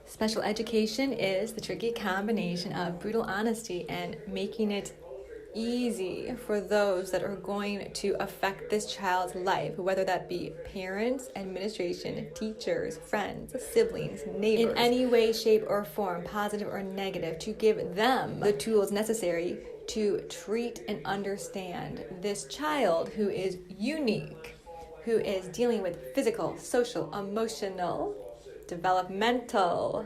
Special education is the tricky combination of brutal honesty and making it easy for those that are going to affect this child's life, whether that be parents, administration, teachers, friends, siblings, neighbors, in any way, shape, or form, positive or negative, to give them the tools necessary to treat and understand this child who is unique, who is dealing with physical, social, emotional, developmental,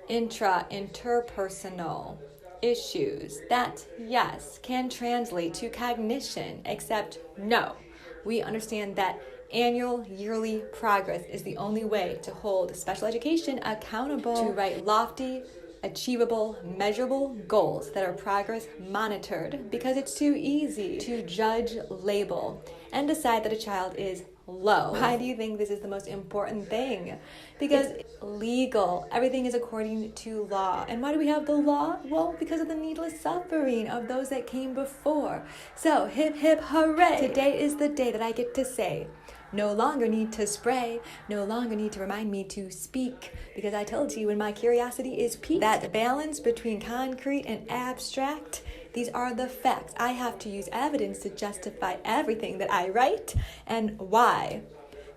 interpersonal issues that, yes, can translate to cognition, except no. We understand that annual, yearly progress is the only way to hold special education accountable, to write lofty, achievable, measurable goals that are progress monitored, because it's too easy to judge, label, and decide that a child is low. Why do you think this is the most important thing? Because it's legal. Everything is according to law. And why do we have the law? Well, because of the needless suffering of those that came before. So, hip hip hooray! Today is the day that I get to say, no longer need to spray, no longer need to remind me to speak, because I told you when my curiosity is piqued, that balance between concrete and abstract, these are the facts. I have to use evidence to justify everything that I write. And why?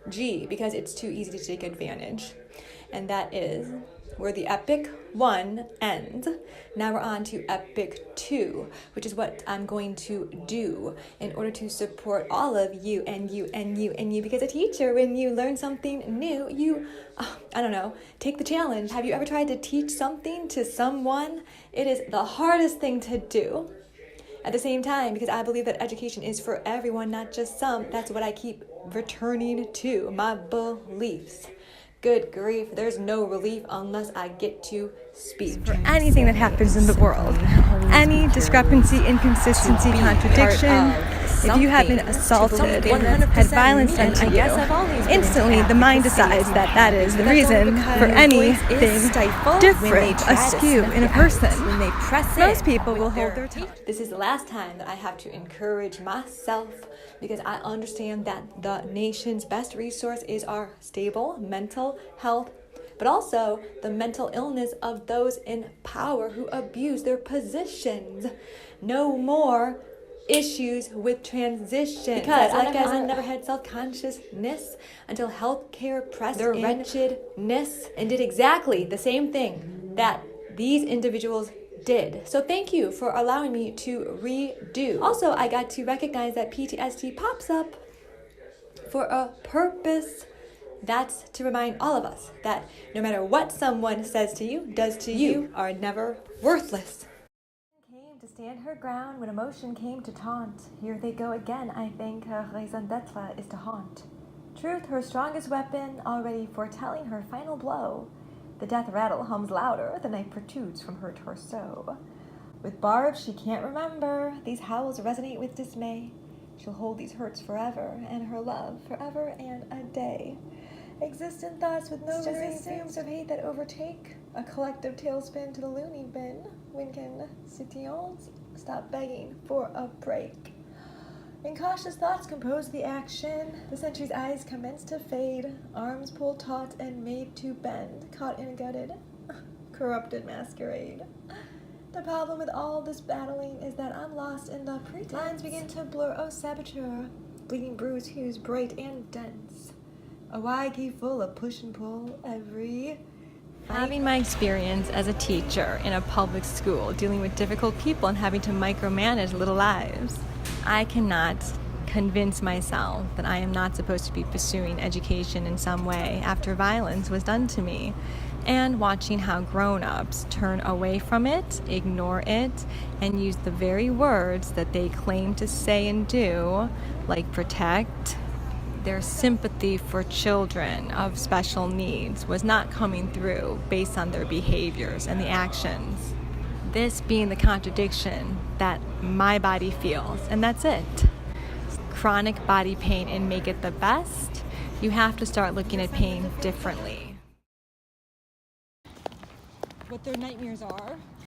G, because it's too easy to take advantage. And that is where the epic 1 ends. Now we're on to epic 2, which is what I'm going to do in order to support all of you and you and you and you. Because a teacher, when you learn something new, you, take the challenge. Have you ever tried to teach something to someone? It is the hardest thing to do. At the same time, because I believe that education is for everyone, not just some, that's what I keep returning to, my beliefs. Good grief, there's no relief unless I get to speak. For anything that happens in the world, any discrepancy, inconsistency, contradiction, if you have been assaulted, had violence done to you, instantly the mind decides that that is the reason for anything different, askew in a person. Most people will hold their tongue. This is the last time that I have to encourage myself, because I understand that the nation's best resource is our stable mental health, but also the mental illness of those in power who abuse their positions. No more issues with transition. Because like guys, I never had self-consciousness until healthcare pressed their wretchedness and did exactly the same thing that these individuals did. So thank you for allowing me to redo. Also, I got to recognize that PTSD pops up for a purpose. That's to remind all of us that no matter what someone says to you, does to you, are never worthless. Came to stand her ground when emotion came to taunt. Here they go again, I think. Her raison d'etre is to haunt. Truth, her strongest weapon, already foretelling her final blow. The death rattle hums louder, the knife protrudes from her torso. With barbs she can't remember, these howls resonate with dismay. She'll hold these hurts forever, and her love forever and a day. Existent thoughts with no resistance, fumes of hate that overtake. A collective tailspin to the loony bin. When can citoyens stop begging for a break? Incautious thoughts compose the action. The sentry's eyes commence to fade. Arms pulled taut and made to bend. Caught in a gutted, corrupted masquerade. The problem with all this battling is that I'm lost in the pretense. Lines begin to blur, oh saboteur. Bleeding bruise hues bright and dense. A wide key full of push and pull every Having my experience as a teacher in a public school, dealing with difficult people and having to micromanage little lives, I cannot convince myself that I am not supposed to be pursuing education in some way after violence was done to me. And watching how grown-ups turn away from it, ignore it, and use the very words that they claim to say and do, like protect. Their sympathy for children of special needs was not coming through based on their behaviors and the actions. This being the contradiction that my body feels, and that's it. Chronic body pain and make it the best, you have to start looking at pain differently. What their nightmares are.